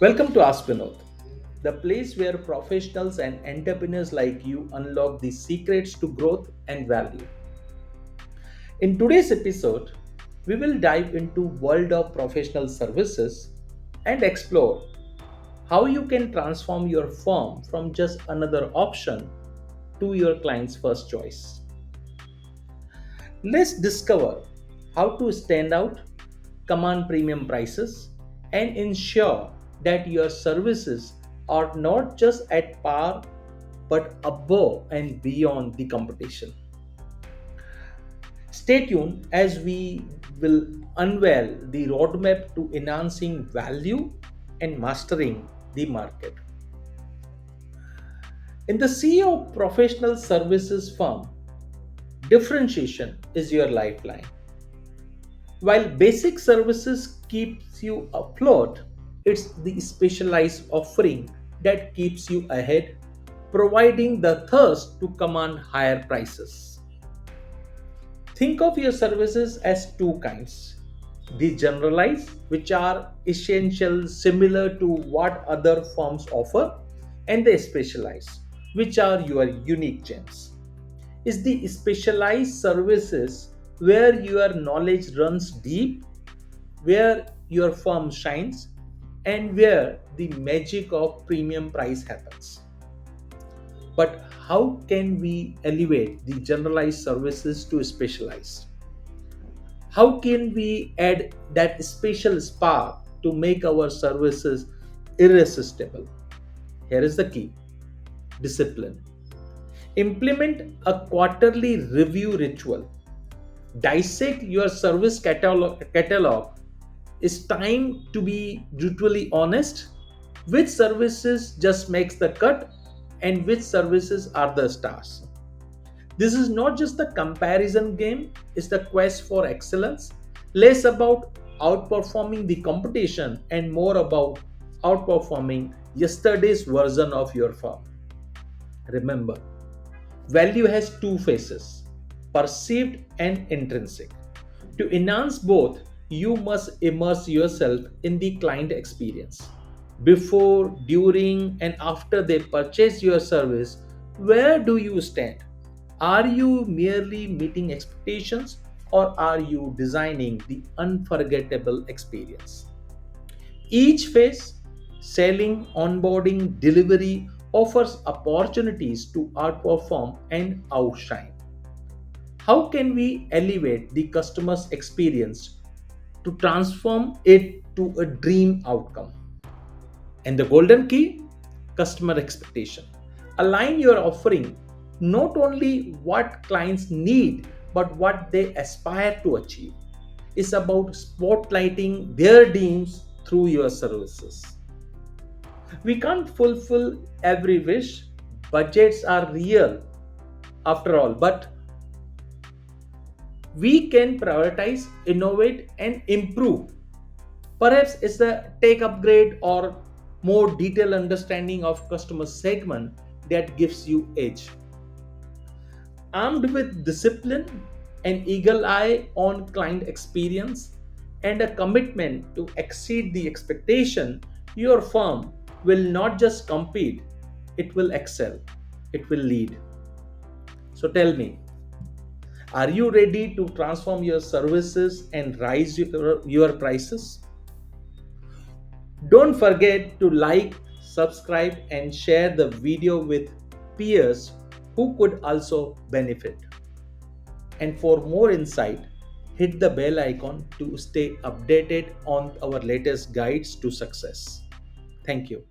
Welcome to Ask Vinod, the place where professionals and entrepreneurs like you unlock the secrets to growth and value. In today's episode, we will dive into world of professional services and explore how you can transform your firm from just another option to your client's first choice. Let's discover how to stand out, command premium prices, and ensure that your services are not just at par but above and beyond the competition. Stay tuned as we will unveil the roadmap to enhancing value and mastering the market. In the CEO of professional services firm, differentiation is your lifeline. While basic services keeps you afloat, it's the specialized offering that keeps you ahead, providing the thirst to command higher prices. Think of your services as two kinds. The generalized, which are essential similar to what other firms offer, and the specialized, which are your unique gems. Is the specialized services where your knowledge runs deep, where your firm shines, and where the magic of premium price happens. But how can we elevate the generalized services to specialized? How can we add that special spark to make our services irresistible? Here is the key: discipline. Implement a quarterly review ritual. Dissect your service catalog. It's time to be brutally honest. Which services just makes the cut and which services are the stars? This is not just the comparison game, it's the quest for excellence. Less about outperforming the competition and more about outperforming yesterday's version of your firm. Remember, value has two faces: perceived and intrinsic. To enhance both, you must immerse yourself in the client experience. Before, during, and after they purchase your service, where do you stand? Are you merely meeting expectations or are you designing the unforgettable experience? Each phase, selling, onboarding, delivery, offers opportunities to outperform and outshine. How can we elevate the customer's experience to transform it to a dream outcome? And the golden key: customer expectation. Align your offering not only what clients need but what they aspire to achieve. It's about spotlighting their dreams through your services. We can't fulfill every wish. Budgets are real after all, but we can prioritize, innovate, and improve. Perhaps it's the tech upgrade or more detailed understanding of customer segment that gives you edge. Armed with discipline, an eagle eye on client experience, and a commitment to exceed the expectation, your firm will not just compete, it will excel, it will lead. So tell me, are you ready to transform your services and rise your prices? Don't forget to like, subscribe, and share the video with peers who could also benefit. And for more insight, hit the bell icon to stay updated on our latest guides to success. Thank you.